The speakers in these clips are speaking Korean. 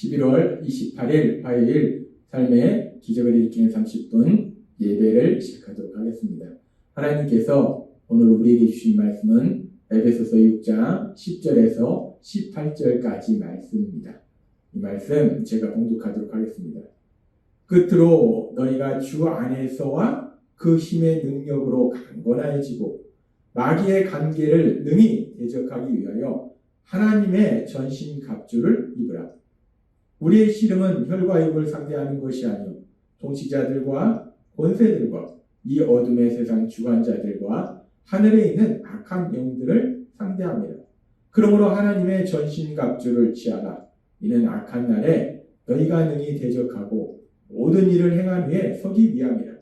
11월 28일 화요일 삶의 기적을 일으키는 30분 예배를 시작하도록 하겠습니다. 하나님께서 오늘 우리에게 주신 말씀은 에베소서 6장 10절에서 18절까지 말씀입니다. 이 말씀 제가 봉독하도록 하겠습니다. 끝으로 너희가 주 안에서와 그 힘의 능력으로 강건해지고 마귀의 관계를 능히 대적하기 위하여 하나님의 전신갑주를 입으라. 우리의 씨름은 혈과 육을 상대하는 것이 아니요 통치자들과 권세들과 이 어둠의 세상 주관자들과 하늘에 있는 악한 영들을 상대합니다. 그러므로 하나님의 전신갑주를 취하라. 이는 악한 날에 너희가 능히 대적하고 모든 일을 행한 후에 서기 위함이라.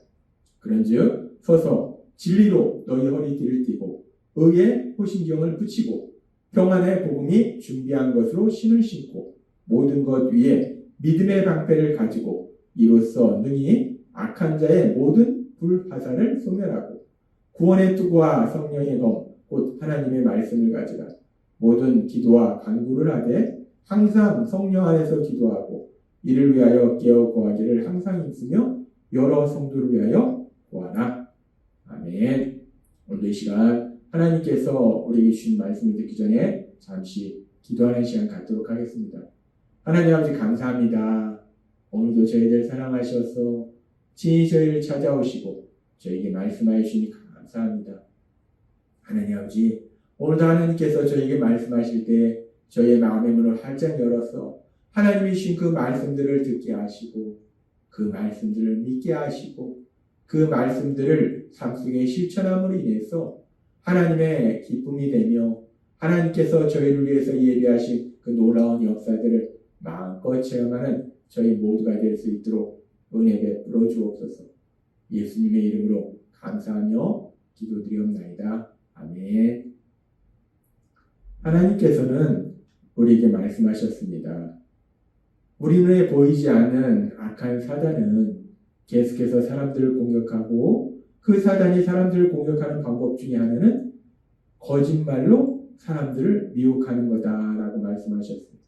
그런즉 서서 진리로 너희 허리띠를 띠고 의의 호신경을 붙이고 평안의 복음이 준비한 것으로 신을 신고 모든 것 위에 믿음의 방패를 가지고 이로써 능히 악한 자의 모든 불화살을 소멸하고 구원의 투구와 성령의 검 곧 하나님의 말씀을 가지라. 모든 기도와 간구를 하되 항상 성령 안에서 기도하고 이를 위하여 깨어 구하기를 항상 힘쓰며 여러 성도를 위하여 구하라. 아멘. 오늘도 이 시간 하나님께서 우리에게 주신 말씀을 듣기 전에 잠시 기도하는 시간 갖도록 하겠습니다. 하나님 아버지 감사합니다. 오늘도 저희들 사랑하셔서 친히 저희를 찾아오시고 저에게 말씀하여 주시니 감사합니다. 하나님 아버지, 오늘도 하나님께서 저에게 말씀하실 때 저희의 마음의 문을 활짝 열어서 하나님이 주신 그 말씀들을 듣게 하시고 그 말씀들을 믿게 하시고 그 말씀들을 삶 속에 실천함으로 인해서 하나님의 기쁨이 되며 하나님께서 저희를 위해서 예비하신 그 놀라운 역사들을 마음껏 체험하는 저희 모두가 될 수 있도록 은혜 베풀어 주옵소서. 예수님의 이름으로 감사하며 기도드리옵나이다. 아멘. 하나님께서는 우리에게 말씀하셨습니다. 우리 눈에 보이지 않는 악한 사단은 계속해서 사람들을 공격하고 그 사단이 사람들을 공격하는 방법 중에 하나는 거짓말로 사람들을 미혹하는 거다라고 말씀하셨습니다.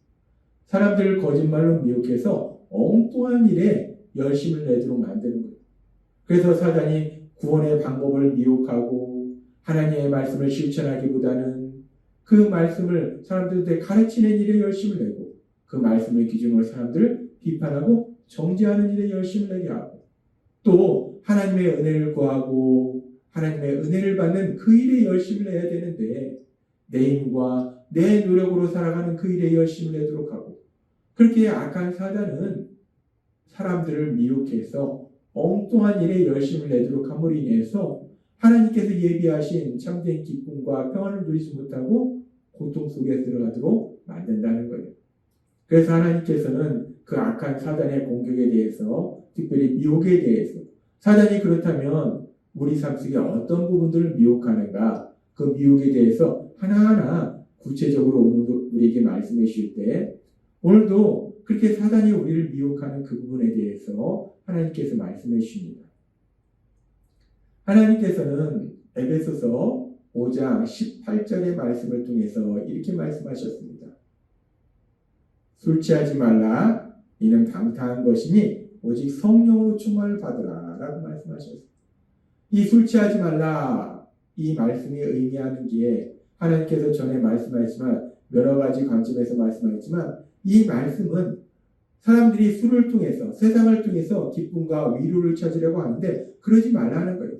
사람들을 거짓말로 미혹해서 엉뚱한 일에 열심을 내도록 만드는 거예요. 그래서 사단이 구원의 방법을 미혹하고 하나님의 말씀을 실천하기보다는 그 말씀을 사람들한테 가르치는 일에 열심을 내고 그 말씀을 기준으로 사람들을 비판하고 정죄하는 일에 열심을 내게 하고 또 하나님의 은혜를 구하고 하나님의 은혜를 받는 그 일에 열심을 내야 되는데 내 힘과 내 노력으로 살아가는 그 일에 열심을 내도록 하고 그렇게 악한 사단은 사람들을 미혹해서 엉뚱한 일에 열심을 내도록 함으로 인해서 하나님께서 예비하신 참된 기쁨과 평안을 누리지 못하고 고통 속에 들어가도록 만든다는 거예요. 그래서 하나님께서는 그 악한 사단의 공격에 대해서 특별히 미혹에 대해서 사단이 그렇다면 우리 삶 속에 어떤 부분들을 미혹하는가 그 미혹에 대해서 하나하나 구체적으로 오늘도 우리에게 말씀해 주실 때 오늘도 그렇게 사단이 우리를 미혹하는 그 부분에 대해서 하나님께서 말씀해 주십니다. 하나님께서는 에베소서 5장 18절의 말씀을 통해서 이렇게 말씀하셨습니다. 술 취하지 말라. 이는 방탕한 것이니 오직 성령으로 충만을 받으라 라고 말씀하셨습니다. 이 술 취하지 말라 이 말씀이 의미하는 게 하나님께서 전에 말씀하셨지만 여러 가지 관점에서 말씀하셨지만 이 말씀은 사람들이 술을 통해서 세상을 통해서 기쁨과 위로를 찾으려고 하는데 그러지 말라는 거예요.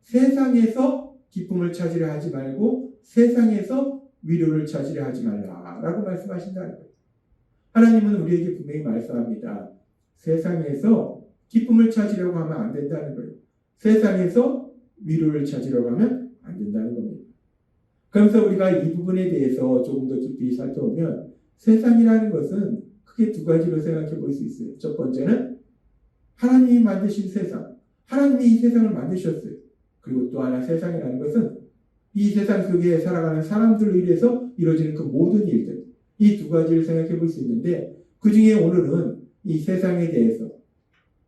세상에서 기쁨을 찾으려 하지 말고 세상에서 위로를 찾으려 하지 말라라고 말씀하신다는 거예요. 하나님은 우리에게 분명히 말씀합니다. 세상에서 기쁨을 찾으려고 하면 안 된다는 거예요. 세상에서 위로를 찾으려고 하면 안 된다는 겁니다. 그러면서 우리가 이 부분에 대해서 조금 더 깊이 살펴보면 세상이라는 것은 크게 두 가지로 생각해 볼 수 있어요. 첫 번째는 하나님이 만드신 세상. 하나님이 이 세상을 만드셨어요. 그리고 또 하나 세상이라는 것은 이 세상 속에 살아가는 사람들로 인해서 이루어지는 그 모든 일들. 이 두 가지를 생각해 볼 수 있는데 그 중에 오늘은 이 세상에 대해서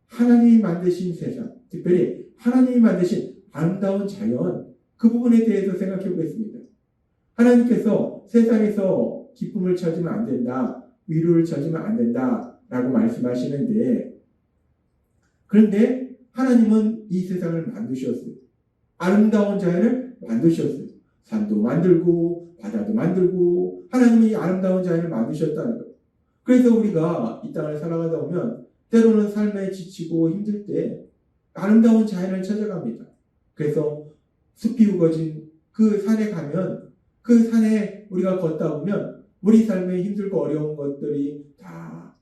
하나님이 만드신 세상, 특별히 하나님이 만드신 아름다운 자연 그 부분에 대해서 생각해 보겠습니다. 하나님께서 세상에서 기쁨을 찾으면 안 된다. 위로를 찾으면 안 된다라고 말씀하시는데, 그런데 하나님은 이 세상을 만드셨어요. 아름다운 자연을 만드셨어요. 산도 만들고 바다도 만들고 하나님이 아름다운 자연을 만드셨다는 거예요. 그래서 우리가 이 땅을 살아가다 보면 때로는 삶에 지치고 힘들 때 아름다운 자연을 찾아갑니다. 그래서 숲이 우거진 그 산에 가면 그 산에 우리가 걷다 보면 우리 삶에 힘들고 어려운 것들이 다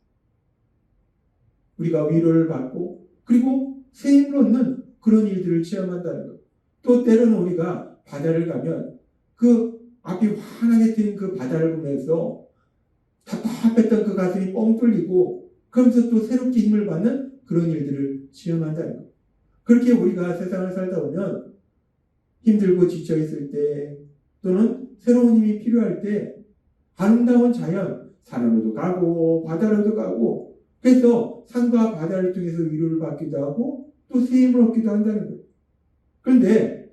우리가 위로를 받고 그리고 새 힘을 얻는 그런 일들을 체험한다는 것. 또 때로는 우리가 바다를 가면 그 앞이 환하게 트인 그 바다를 보면서 답답했던 그 가슴이 뻥 뚫리고 그러면서 또 새롭게 힘을 받는 그런 일들을 체험한다는 것. 그렇게 우리가 세상을 살다 보면 힘들고 지쳐있을 때 또는 새로운 힘이 필요할 때 아름다운 자연, 산으로도 가고 바다로도 가고 그래서 산과 바다를 통해서 위로를 받기도 하고 또 새 힘을 얻기도 한다는 거예요. 그런데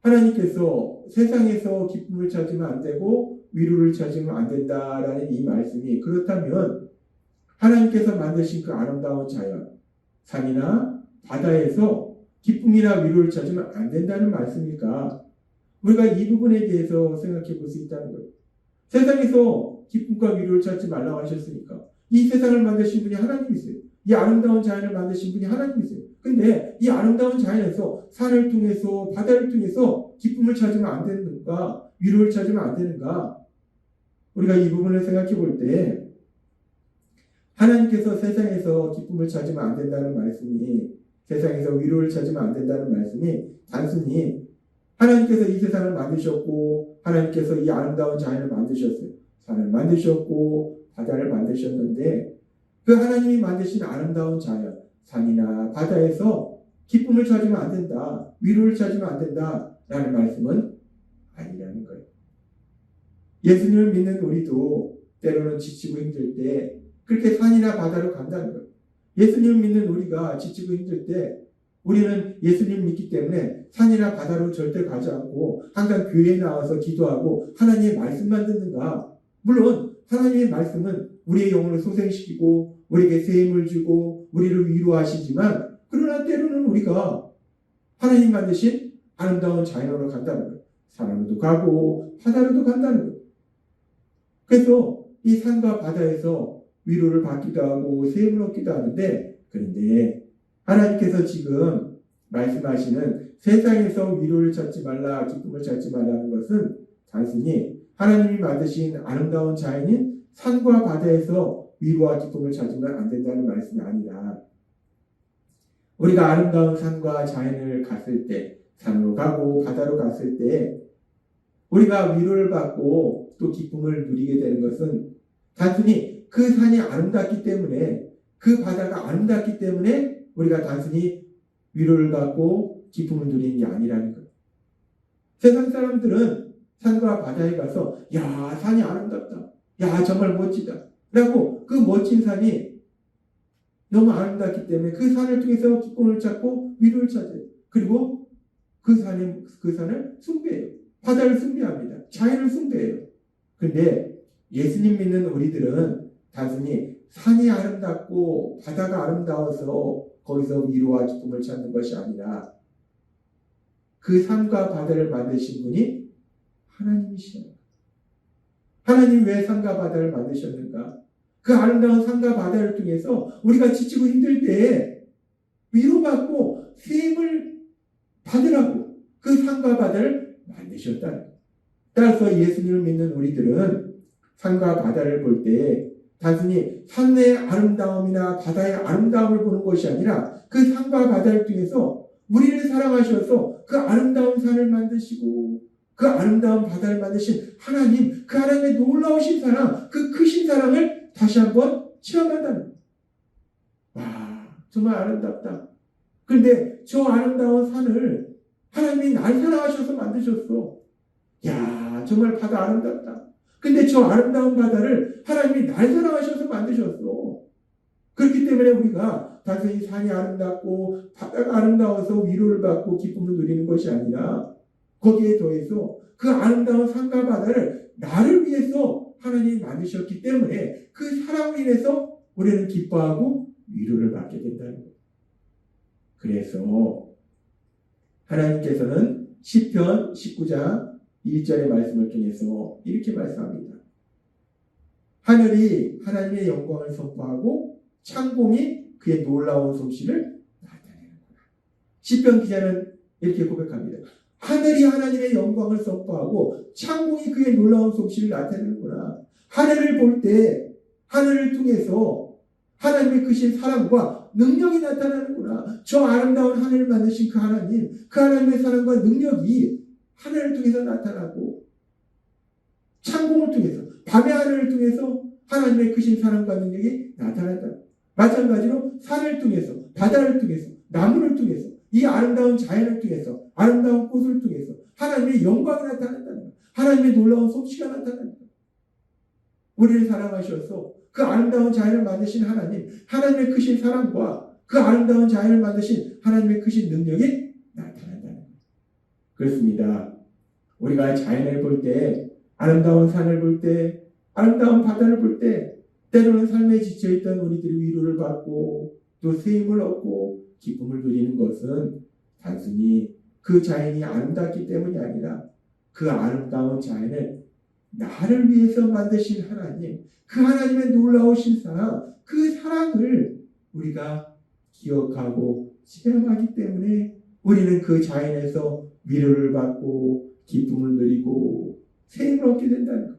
하나님께서 세상에서 기쁨을 찾으면 안 되고 위로를 찾으면 안 된다라는 이 말씀이 그렇다면 하나님께서 만드신 그 아름다운 자연, 산이나 바다에서 기쁨이나 위로를 찾으면 안 된다는 말씀일까? 우리가 이 부분에 대해서 생각해 볼 수 있다는 거예요. 세상에서 기쁨과 위로를 찾지 말라고 하셨으니까 이 세상을 만드신 분이 하나님이세요. 이 아름다운 자연을 만드신 분이 하나님이세요. 근데 이 아름다운 자연에서 산을 통해서 바다를 통해서 기쁨을 찾으면 안 되는가? 위로를 찾으면 안 되는가? 우리가 이 부분을 생각해 볼 때 하나님께서 세상에서 기쁨을 찾으면 안 된다는 말씀이 세상에서 위로를 찾으면 안 된다는 말씀이 단순히 하나님께서 이 세상을 만드셨고 하나님께서 이 아름다운 자연을 만드셨어요. 산을 만드셨고 바다를 만드셨는데 그 하나님이 만드신 아름다운 자연, 산이나 바다에서 기쁨을 찾으면 안 된다. 위로를 찾으면 안 된다라는 말씀은 아니라는 거예요. 예수님을 믿는 우리도 때로는 지치고 힘들 때 그렇게 산이나 바다로 간다는 거예요. 예수님을 믿는 우리가 지치고 힘들 때 우리는 예수님을 믿기 때문에 산이나 바다로 절대 가지 않고 항상 교회에 나와서 기도하고 하나님의 말씀만 듣는가? 물론 하나님의 말씀은 우리의 영혼을 소생시키고 우리에게 새 힘을 주고 우리를 위로하시지만 그러나 때로는 우리가 하나님 만드신 아름다운 자연으로 간다는 거예요. 산으로도 가고 바다로도 간다는 거예요. 그래서 이 산과 바다에서 위로를 받기도 하고 새 힘을 얻기도 하는데 그런데 하나님께서 지금 말씀하시는 세상에서 위로를 찾지 말라, 기쁨을 찾지 말라는 것은 단순히 하나님이 만드신 아름다운 자연인 산과 바다에서 위로와 기쁨을 찾으면 안 된다는 말씀이 아니라 우리가 아름다운 산과 자연을 갔을 때, 산으로 가고 바다로 갔을 때 우리가 위로를 받고 또 기쁨을 누리게 되는 것은 단순히 그 산이 아름답기 때문에 그 바다가 아름답기 때문에 우리가 단순히 위로를 받고 기쁨을 누리는 게 아니라는 거예요. 세상 사람들은 산과 바다에 가서 야 산이 아름답다. 야 정말 멋지다. 라고 그 멋진 산이 너무 아름답기 때문에 그 산을 통해서 기쁨을 찾고 위로를 찾아요. 그리고 그 산을 숭배해요. 바다를 숭배합니다. 자연을 숭배해요. 그런데 예수님 믿는 우리들은 단순히 산이 아름답고 바다가 아름다워서 거기서 위로와 기쁨을 찾는 것이 아니라 그 산과 바다를 만드신 분이 하나님이시다. 하나님 왜 산과 바다를 만드셨는가? 그 아름다운 산과 바다를 통해서 우리가 지치고 힘들 때 위로받고 새 힘을 받으라고 그 산과 바다를 만드셨다. 따라서 예수님을 믿는 우리들은 산과 바다를 볼 때 단순히 산의 아름다움이나 바다의 아름다움을 보는 것이 아니라 그 산과 바다를 통해서 우리를 사랑하셔서 그 아름다운 산을 만드시고 그 아름다운 바다를 만드신 하나님, 그 하나님의 놀라우신 사랑, 그 크신 사랑을 다시 한번 체험한다는 거예요. 와, 정말 아름답다. 그런데 저 아름다운 산을 하나님이 날 사랑하셔서 만드셨어. 야, 정말 바다 아름답다. 근데 저 아름다운 바다를 하나님이 날 사랑하셔서 만드셨어. 그렇기 때문에 우리가 단순히 산이 아름답고 바다가 아름다워서 위로를 받고 기쁨을 누리는 것이 아니라 거기에 더해서 그 아름다운 산과 바다를 나를 위해서 하나님이 만드셨기 때문에 그 사랑으로 인해서 우리는 기뻐하고 위로를 받게 된다는 거예요. 그래서 하나님께서는 시편 19장 1절의 말씀을 통해서 이렇게 말씀합니다. 하늘이 하나님의 영광을 선포하고 창공이 그의 놀라운 솜씨를 나타내는구나. 시편 기자는 이렇게 고백합니다. 하늘이 하나님의 영광을 선포하고 창공이 그의 놀라운 솜씨를 나타내는구나. 하늘을 볼 때 하늘을 통해서 하나님의 크신 사랑과 능력이 나타나는구나. 저 아름다운 하늘을 만드신 그 하나님, 그 하나님의 사랑과 능력이 하늘을 통해서 나타나고 창공을 통해서 밤의 하늘을 통해서 하나님의 크신 사랑과 능력이 나타난다. 마찬가지로 산을 통해서 바다를 통해서 나무를 통해서 이 아름다운 자연을 통해서 아름다운 꽃을 통해서 하나님의 영광이 나타난다는 거예요. 하나님의 놀라운 솜씨가 나타난다. 우리를 사랑하셔서 그 아름다운 자연을 만드신 하나님, 하나님의 크신 사랑과 그 아름다운 자연을 만드신 하나님의 크신 능력이 나타난다는 거예요. 그렇습니다. 우리가 자연을 볼 때, 아름다운 산을 볼 때, 아름다운 바다를 볼 때, 때로는 삶에 지쳐있던 우리들이 위로를 받고 또 세임을 얻고 기쁨을 누리는 것은 단순히 그 자연이 아름답기 때문이 아니라 그 아름다운 자연을 나를 위해서 만드신 하나님, 그 하나님의 놀라우신 사랑, 그 사랑을 우리가 기억하고 체험하기 때문에 우리는 그 자연에서 위로를 받고 기쁨을 누리고 세임을 얻게 된다는 것.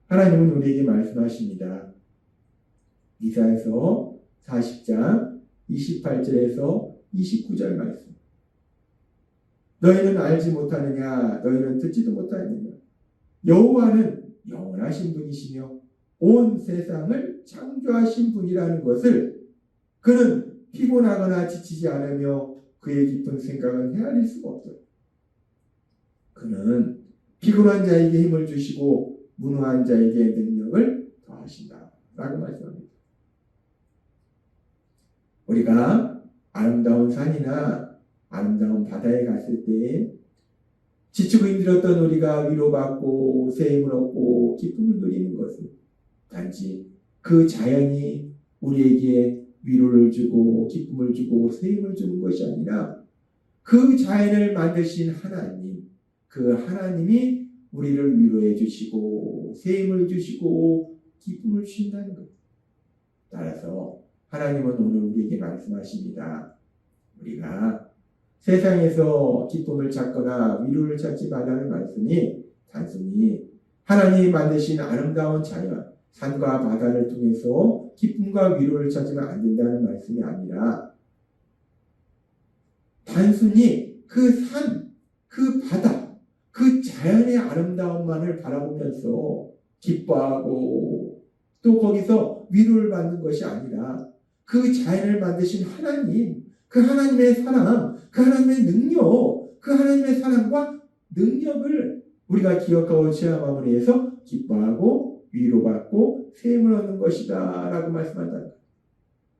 하나님은 우리에게 말씀하십니다. 이사야서 40장 28절에서 29절 말씀. 너희는 알지 못하느냐? 너희는 듣지도 못하느냐? 여호와는 영원하신 분이시며 온 세상을 창조하신 분이라는 것을 그는 피곤하거나 지치지 않으며 그의 깊은 생각은 헤아릴 수가 없어요. 그는 피곤한 자에게 힘을 주시고 무능한 자에게 능력을 더하신다 라고 말씀합니다. 우리가 아름다운 산이나 아름다운 바다에 갔을 때 지치고 힘들었던 우리가 위로받고 세임을 얻고 기쁨을 누리는 것은 단지 그 자연이 우리에게 위로를 주고 기쁨을 주고 세임을 주는 것이 아니라 그 자연을 만드신 하나님, 그 하나님이 우리를 위로해 주시고 세임을 주시고 기쁨을 주신다는 것. 따라서 하나님은 오늘 우리에게 말씀하십니다. 우리가 세상에서 기쁨을 찾거나 위로를 찾지 말라는 말씀이 단순히 하나님이 만드신 아름다운 자연, 산과 바다를 통해서 기쁨과 위로를 찾으면 안 된다는 말씀이 아니라 단순히 그 산, 그 바다, 그 자연의 아름다움만을 바라보면서 기뻐하고 또 거기서 위로를 받는 것이 아니라 그 자연을 만드신 하나님, 그 하나님의 사랑, 그 하나님의 능력, 그 하나님의 사랑과 능력을 우리가 기억하고 체험함으로 해서 기뻐하고 위로받고 세임을 얻는 것이다 라고 말씀한다.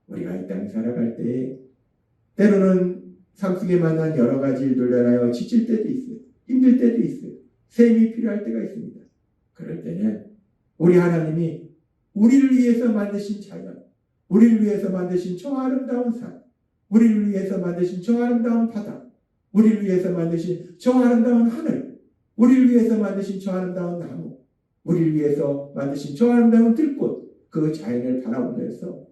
우리가 이 땅에 살아갈 때 때로는 삶 속에 만난 여러 가지 일들로 인하여 지칠 때도 있어요. 힘들 때도 있어요. 세임이 필요할 때가 있습니다. 그럴 때는 우리 하나님이 우리를 위해서 만드신 자연, 우리를 위해서 만드신 저 아름다운 산, 우리를 위해서 만드신 저 아름다운 바다, 우리를 위해서 만드신 저 아름다운 하늘, 우리를 위해서 만드신 저 아름다운 나무, 우리를 위해서 만드신 저 아름다운 들꽃, 그 자연을 바라보면서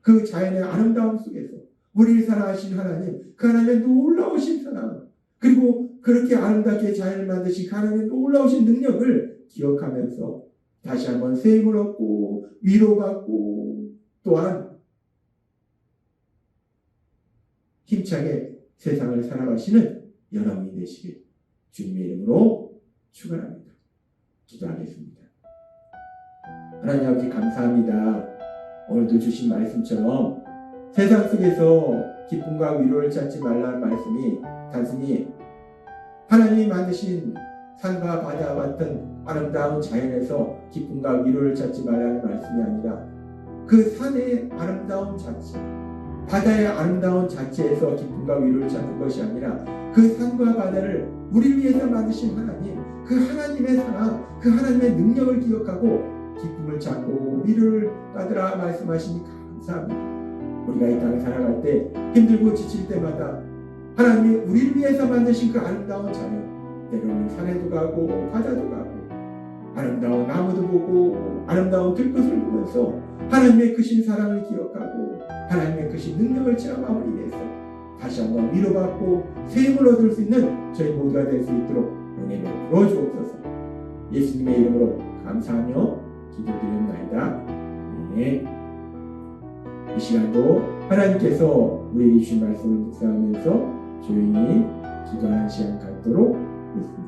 그 자연의 아름다움 속에서 우리를 사랑하신 하나님, 그 하나님의 놀라우신 사랑, 그리고 그렇게 아름답게 자연을 만드신 그 하나님의 놀라우신 능력을 기억하면서 다시 한번 세임을 얻고 위로받고 또한 힘차게 세상을 살아가시는 여러분이 되시길 주님의 이름으로 축원합니다. 기도하겠습니다. 하나님 아버지 감사합니다. 오늘도 주신 말씀처럼 세상 속에서 기쁨과 위로를 찾지 말라는 말씀이 단순히 하나님이 만드신 산과 바다와 같은 아름다운 자연에서 기쁨과 위로를 찾지 말라는 말씀이 아니라 그 산의 아름다운 자체, 바다의 아름다운 자체에서 기쁨과 위로를 찾는 것이 아니라 그 산과 바다를 우리를 위해서 만드신 하나님, 그 하나님의 사랑, 그 하나님의 능력을 기억하고 기쁨을 찾고 위로를 받으라 말씀하시니 감사합니다. 우리가 이 땅을 살아갈 때 힘들고 지칠 때마다 하나님이 우리를 위해서 만드신 그 아름다운 자연, 때로는 산에도 가고 바다도 가고 아름다운 나무도 보고 아름다운 들꽃을 보면서 하나님의 크신 사랑을 기억하고 하나님의 크신 능력을 체험함을 인해서 다시 한번 위로받고 새 힘을 얻을 수 있는 저희 모두가 될 수 있도록 은혜를 부어주옵소서. 예수님의 이름으로 감사하며 기도드립나이다. 네. 이 시간도 하나님께서 우리에게 주신 말씀을 묵상하면서 조용히 기도하는 시간 갖도록 하겠습니다.